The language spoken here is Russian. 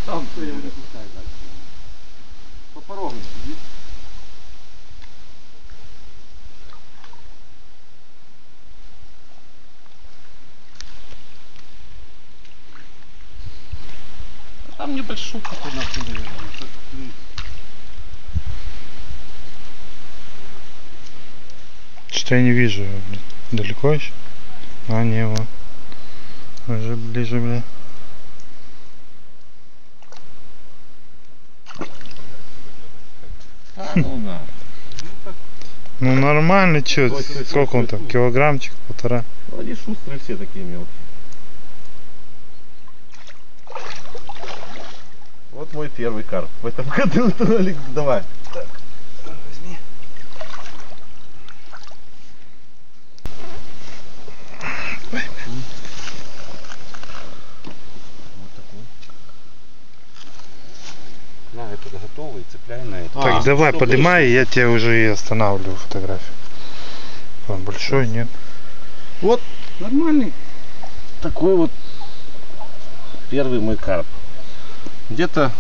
Там стоял, не пускай дальше. По порогам сидит. Там небольшой какой нахуй, наверное. Что я не вижу, блин. Далеко еще? А, не, вот. Уже ближе, бля. А, ну на. Ну нормально, чё, сколько он там, килограммчик, полтора. Ну, они шустрые все такие мелкие. Вот мой первый карп в этом году. Давай. Так, возьми. Вот такой. На, это готовый, цепляй на это. Так, давай, поднимай, и я тебе уже и останавливаю фотографию. Он большой, нет? Вот Нормальный. такой вот первый мой карп. Где-то